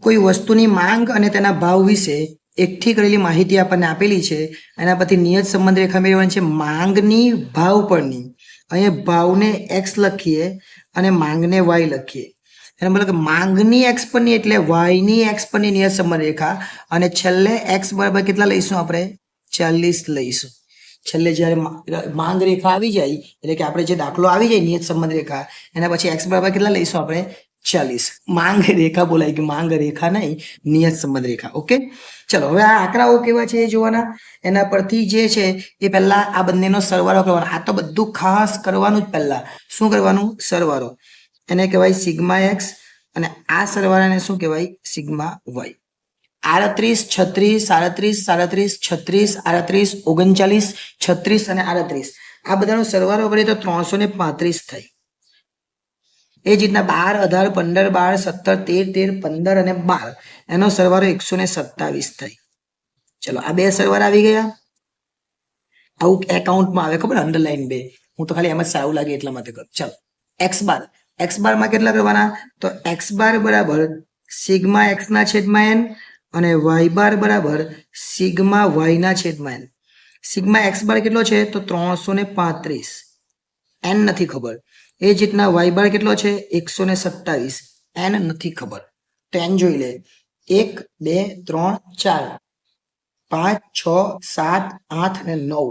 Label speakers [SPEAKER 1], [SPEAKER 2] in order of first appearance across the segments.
[SPEAKER 1] કોઈ વસ્તુની માંગ અને તેના ભાવ વિશે એકઠી કરેલી માહિતી આપણને આપેલી છે. એના પરથી નિયત સંબંધ રેખા મેળવવાની છે. માંગની ભાવ પરની અહીંયા ભાવને એક્સ લખીએ અને માંગને વાય લખીએ. એનો મતલબ કે માંગની એક્સ પરની એટલે વાયની એક્સ પરની નિયત સંબંધ રેખા અને છેલ્લે એક્સ બરાબર કેટલા લઈશું આપણે 40 લઈશું. છેલ્લે જ્યારે માંગ રેખા આવી જાય એટલે કે આપણે જે દાખલો આવી જાય નિયત સંબંધ રેખા એના પછી એક્સ બરાબર કેટલા લઈશું આપણે 40. માંગ રેખા બોલાય કે માંગ રેખા નહીં નિયત સંબંધ રેખા. ઓકે ચલો હવે આ આંકડાઓ કેવા છે એ જોવાના. એના પરથી જે છે એ પહેલા આ બંનેનો સરવાળો કરવાનો. આ તો બધું ખાસ કરવાનું જ પહેલા શું કરવાનું સરવાળો. એને કહેવાય સિગ્મા એક્સ અને આ સરવાળાને શું કહેવાય સિગ્મા વાય. 38 36 37 36 36 38 39 36 અને 38 આ બધાનો સરવાળો કરીએ તો 335 થાય. એ જ રીતના 12 18 15 12 17 13 15 અને 12 એનો સરવાળો 127 થાય. ચલો આ બે સરવાળા આવી ગયા. આવું એકાઉન્ટમાં આવે ખબર અંડરલાઈન 2. હું તો ખાલી એમ જ સારું લાગે એટલા માટે કરું. ચલો એક્સ બારમાં કેટલા કરવાના તો એક્સ બાર બરાબર સિગ્મા એક્સ ના છેદમાં એન અને વાય બાર બરાબર સિગ્મા વાય ના છેદમાં એન. સિગ્મા એક્સ બાર કેટલો છે તો 335. એન નથી ખબર. એ જ રીતના વાય બાર કેટલો છે 127. એન નથી ખબર તો એન જોઈ લે. 1 2 3 4 5 6 7 8 અને 9.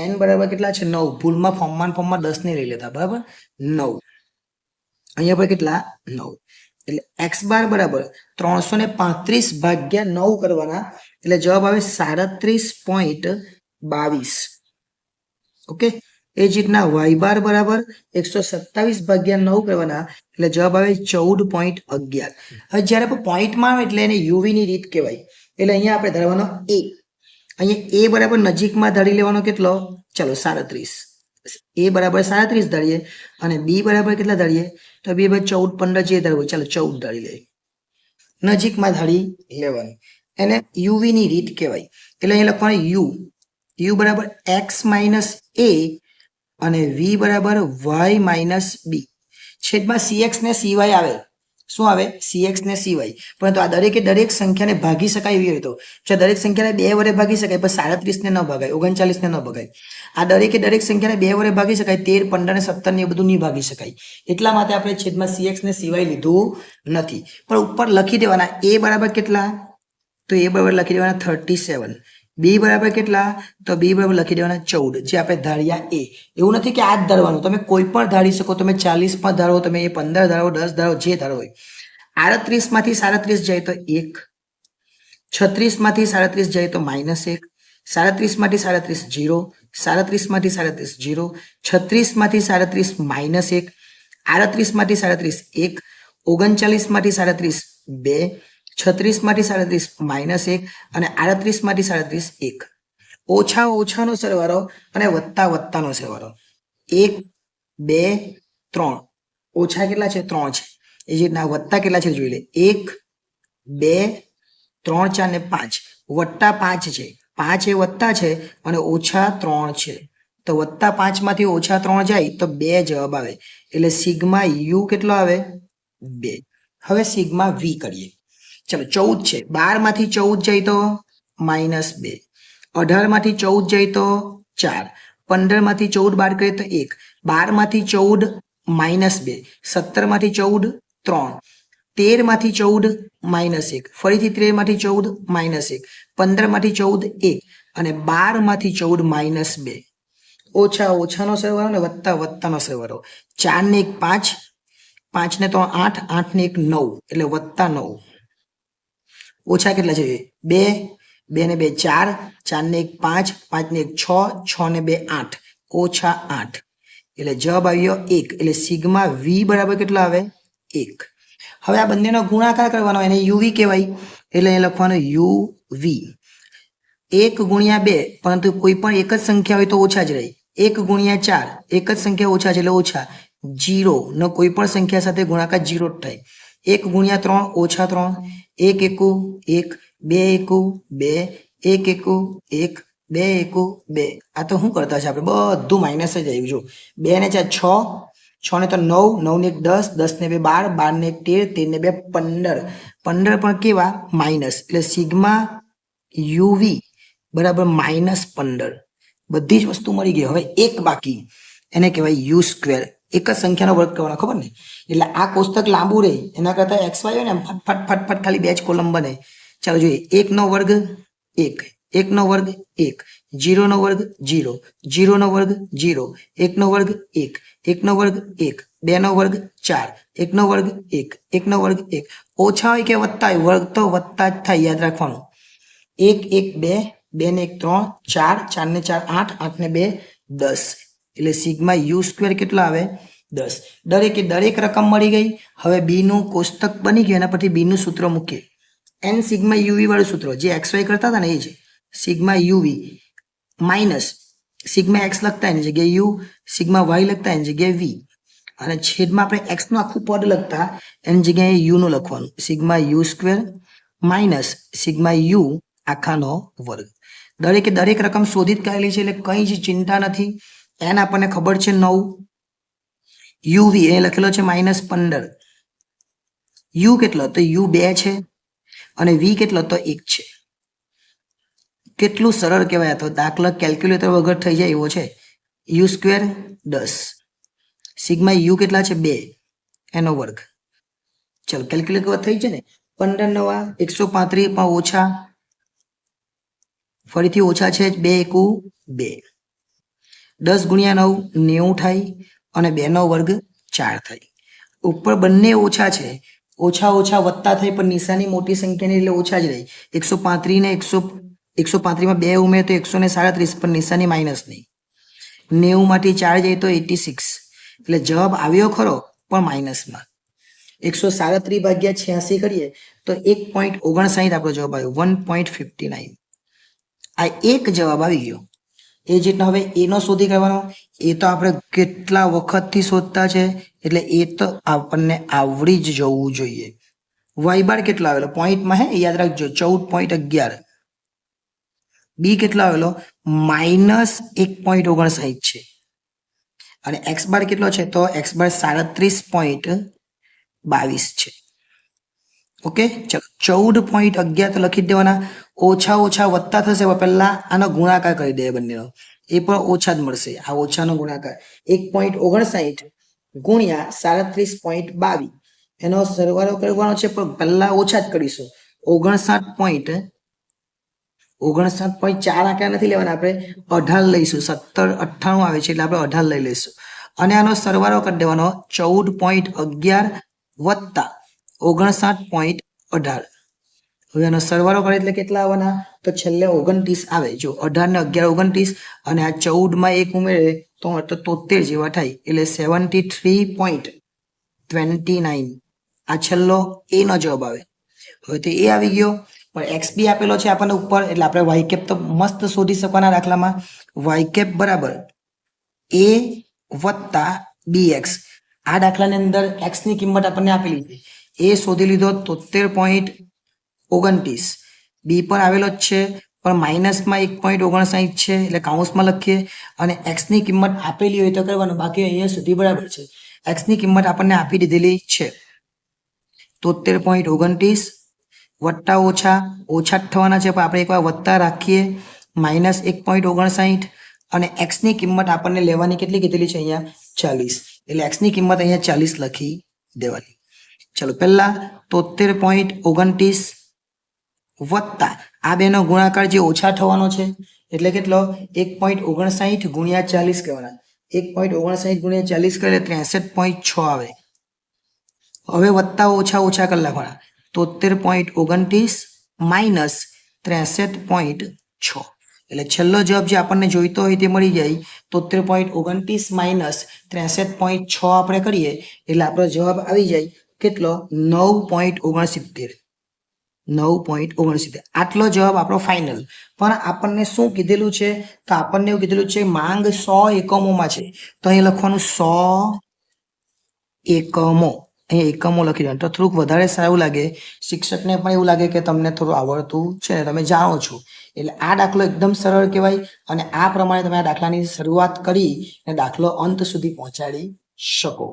[SPEAKER 1] એન બરાબર કેટલા છે 9. ભૂલમાં ફોર્મમાં 10 ને લઈ લેતા બરાબર 9. અહીંયા પર કેટલા 9 એટલે એક્સ બાર બરાબર 335 ભાગ્યા 9 કરવાના એટલે જવાબ આવે 37.22. ઓકે એ જ રીતના વાય બાર બરાબર 127 ભાગ્યા 9 કરવાના એટલે જવાબ આવે 14.11. હવે જ્યારે પોઈન્ટમાં આવે એટલે એને યુવી ની રીત કહેવાય. એટલે અહીંયા આપણે ધરવાનો એ. અહીંયા એ બરાબર નજીકમાં ધારી લેવાનો કેટલો ચલો 37. એ બરાબર 37 ધારીએ અને બી બરાબર કેટલા ધારીએ તો બી બરાબર 14 15 જે ધારવું ચાલો 14 ધારી લે. નજીકમાં ધારી લેવાનું એને યુવી ની રીત કહેવાય. એટલે અહીં લખવાનું યુ બરાબર એક્સ માઇનસ એ અને વી બરાબર વાય માઇનસ બી. છેદમાં સીએક્સ ને સીવાય આવે. શું આવે સીએક્સ ને સીવાય. પરંતુ આ દરેક સંખ્યાને ભાગી શકાય એવી હોય તો જો દરેક સંખ્યાને 2 વડે ભાગી શકાય પણ 37 ને ન ભાગાય 39 ને ન ભાગાય. આ દરેક સંખ્યાને 2 વડે ભાગી શકાય 13 15 અને 17 ને એ બધું નહીં ભાગી શકાય. એટલા માટે આપણે છેદમાં સીએક્સ ને સીવાય લીધું નથી. પણ ઉપર લખી દેવાના એ બરાબર કેટલા તો એ બરાબર લખી દેવાના 37. બી બરાબર કેટલા તો બી બરાબર લખી દેવાના 14 જે આપણે ધાર્યા એ. એવું નથી કે આ જ ધારવાનું તમે કોઈ પણ ધારી શકો. તમે 40 પણ ધારો તમે 15 ધારો 10 ધારો જે ધારો હોય. 38 માંથી 37 જાય તો 1. 36 માંથી 37 જાય તો -1. 37 માંથી 37 0. 37 માંથી 37 0. 36 માંથી 37 -1. 38 માંથી 37 1. 39 માંથી 37 2. 36 માંથી 37 -1 અને 38 માંથી 37 1. ઓછા ઓછાનો સરવાળો અને વત્તાનો સરવાળો 1 2 3. ઓછા કેટલા છે 3 છે. એ જે ના વત્તા કેટલા છે જોઈ લે 1 2 3 4 ને 5 વત્તા 5 છે. 5 એ વત્તા છે અને ઓછા 3 છે તો વત્તા 5 માંથી ઓછા 3 જાય તો 2 જવાબ આવે. એટલે સિગ્મા યુ કેટલો આવે 2. હવે સિગ્મા વી કરીએ. ચલો 14 છે 12 માંથી 14 જાય તો -2. 18 માંથી 14 જાય તો 4. 15 માંથી 14 બાદ કરીએ તો 1. 12 માંથી 14 -2. 17 માંથી 14 3. 13 માંથી 14 -1. ફરીથી 13 માંથી 14 -1. 15 માંથી 14 1 અને 12 માંથી 14 -2. ઓછા ઓછાનો સરવાળો અને વત્તાનો સરવાળો 4 ને 1 5. 5 ને 3 8. 8 ને 1 9 એટલે +9. ઓછા કેટલા છે 2. 2 ને 2 4. 4 ને 1 5. 5 ને 1 6. 6 ને 2 8 ઓછા 8 એટલે જવાબ આવ્યો 1. એટલે સિગ્મા વી બરાબર કેટલો આવે 1. હવે આ બંનેનો ગુણાકાર કરવાનો એને યુવી કહેવાય. એટલે અહીં લખવાનું યુવી 1 ગુણ્યા 2 પરંતુ કોઈ પણ એક જ સંખ્યા હોય તો ઓછા જ રહે. 1 ગુણ્યા 4 એક જ સંખ્યા ઓછા છે એટલે ઓછા. 0 નો કોઈ પણ સંખ્યા સાથે ગુણાકાર 0 જ થાય. 1 ગુણ્યા 3 ઓછા 3. 1 એકુ 1 2 એકુ 2 1 એકુ 1 2 એકુ 2. આ તો શું કરતા છે આપણે બધું માઇનસ જ આવ્યું જો 2 ને 4 6. 6 ને તો 9. 9 ને 1 10. 10 ને 2 12. 12 ને 1 13. 13 ને 2 15. 15 પણ કેવા માઇનસ, એટલે સિગ્મા યુવી બરાબર -15. બધી જ વસ્તુ મળી ગઈ. હવે એક બાકી, એને કહેવાય યુ સ્ક્વેર. એક જ સંખ્યાનો વર્ગ કરવાનો, ખબર ને? એટલે આ કોષ્ટક લાંબુ રહે એના કરતા એક્સ વાય હોય ને ફટફટ ખાલી 2 જ કોલમ બને. ચાલો જોઈએ. 1 નો વર્ગ 1, 1 નો વર્ગ 1, 0 નો વર્ગ 0, 0 નો વર્ગ 0, 1 નો વર્ગ 1, 1 નો વર્ગ 1, 2 નો વર્ગ 4, 1 નો વર્ગ 1, 1 નો વર્ગ 1. ઓછા હોય કે વત્તા હોય, વર્ગ તો વત્તા જ થાય, યાદ રાખવાનું. 1 1 2, 2 ને 1 3, 4, 4 ને 4 8, 8 ને 2 10. એટલે સિગ્મા યુ સ્ક્વેર કેટલો આવે? 10. દરેકે દરેક રકમ મળી ગઈ. હવે બી નું કોષ્ટક બની ગયું, એના પરથી બી નું સૂત્ર મૂકીએ. એન સિગ્મા યુવી વાળું સૂત્ર જે એક્સ વાય કરતા હતા ને એ છે. Sigma UV minus sigma x લખતા એની જગ્યાએ યુ, સિગ્મા વાય લખતા એની જગ્યાએ વી, અને છેદમાં આપણે એક્સ નું આખું પદ લખતા એની જગ્યાએ યુ નું લખવાનું. Sigma U square minus sigma U આખાનો વર્ગ. દરેકે દરેક રકમ શોધિત કરેલી છે એટલે કઈ જ ચિંતા નથી. એન આપણને ખબર છે 9, યુવી એ લખેલો છે -15, યુ કેટલો? તો યુ 2 છે, અને વી કેટલો? તો 1 છે. કેટલું સરળ કહેવાય. તો દાખલા કેલ્ક્યુલેટર વગર થઈ જાય એવો છે. યુ સ્ક્વેર 10, સિગ્મા યુ કેટલા છે? 2, એનો વર્ગ. ચલો કેલ્ક્યુલેટર વગર થઈ છે ને. 15 નવા 135, પણ ઓછા, ફરીથી ઓછા છે. 2 એકુ 2, 10 ગુણ્યા 9 90 થાય, અને 2 નો વર્ગ 4 થાય. ઉપર બંને ઓછા છે, ઓછા ઓછા વત્તા થાય, પણ નિશાની મોટી સંખ્યાની એટલે ઓછા જ રહે. 135 ને 135 માં 2 ઉમેર તો 137, પણ નિશાની માઇનસ નહીં. 90 માંથી 4 જાય તો 86, એટલે જવાબ આવ્યો ખરો પણ માઇનસમાં. 137 ભાગ્યા 86 કરીએ તો 1.59 આપણો જવાબ આવ્યો, 1.59. આ એક જવાબ આવી ગયો. એ જ રીતના હવે એનો શોધી કાઢવાનો. એ તો આપણે કેટલા વખતથી શોધતા છે, એટલે એ તો આપણને આવડી જ જવું જોઈએ. વાય બાર કેટલો આવેલો પોઈન્ટમાં? હે યાદ રાખજો, 14.11. બી કેટલો આવેલો? -1.59 છે. અને એક્સ બાર કેટલો છે? તો એક્સ બાર 37.22 છે. ઓકે, ચલો 14.11 તો લખી જ દેવાના. ઓછા ઓછા વત્તા થશે, પહેલા આનો ગુણાકાર કરી દે બંનેનો, એ પણ ઓછા જ મળશે. આ ઓછાનો ગુણાકાર 1.59 ગુણ્યા 37.22, એનો સરવાળો કરવાનો છે, પણ પહેલા ઓછા જ કરીશું. 59.4 આંકડા નથી લેવાના આપણે, 18 લઈશું. 17 98 આવે છે એટલે આપણે 18 લઈ લઈશું, અને આનો સરવાળો કરી દેવાનો 14.11 વત્તા 59.18. હવે આનો સરવાળો કરે એટલે કેટલા આવવાના? તો છેલ્લે 29 આવે. જો 18 ને 11 29, અને આ 14 માં 1 ઉમેરે તો 73 જેવા થાય, એટલે 73.29. આ છેલ્લો એ નો જવાબ આવે. હવે તો એ આવી ગયો, પણ એક્સ બી આપેલો છે આપણને ઉપર, એટલે આપણે વાય કેપ તો મસ્ત શોધી શકવાના દાખલામાં. વાય કેપ બરાબર એ વત્તા બી એક્સ. આ દાખલાની અંદર એક્સ ની કિંમત આપણને આપેલી છે, એ શોધી લીધો 73.29. બી પણ આવેલો જ છે, પણ માઇનસમાં 1.59 છે, એટલે કાઉન્સમાં લખીએ. અને એક્સ ની કિંમત આપેલી હોય તો કરવાનું, બાકી અહીંયા સુધી બરાબર છે. એક્સ ની કિંમત આપણને આપી દીધેલી છે 73.29. વત્તા ઓછા ઓછા જ થવાના છે, પણ આપણે એકવાર વત્તા રાખીએ, -1.59. અને એક્સ ની કિંમત આપણને લેવાની કેટલી કીધેલી છે? અહીંયા 40, એટલે એક્સ ની કિંમત અહીંયા 40 લખી દેવાની. ચલો પહેલા 73.29 વત્તા આ બેનો ગુણાકાર જે ઓછા થવાનો છે, એટલે કેટલો? 1.59 ગુણ્યા 40 કરવાના. 1.59 ગુણ્યા 40 કરે 63.6 આવે. હવે વત્તા ઓછા ઓછા કરી નાખવાના. 73.29 માઇનસ 63.6, એટલે છેલ્લો જવાબ જે આપણને જોઈતો હોય તે મળી જાય. 73.29 માઇનસ 63.6 આપણે કરીએ એટલે આપણો જવાબ આવી જાય કેટલો? 9.69. 9.69. આટલો જવાબ આપણો ફાઇનલ. પણ આપણને શું કીધેલું છે? તો આપણને એવું કીધેલું છે માંગ 100 એકમોમાં છે, તો અહીં લખવાનું 100 એકમો. અહીં એકમો લખી દેવાનું, તો થોડુંક વધારે સારું લાગે. શિક્ષકને પણ એવું લાગે કે તમને થોડું આવડતું છે ને, તમે જાણો છો. એટલે આ દાખલો એકદમ સરળ કહેવાય, અને આ પ્રમાણે તમે આ દાખલાની શરૂઆત કરી અને દાખલો અંત સુધી પહોંચાડી શકો.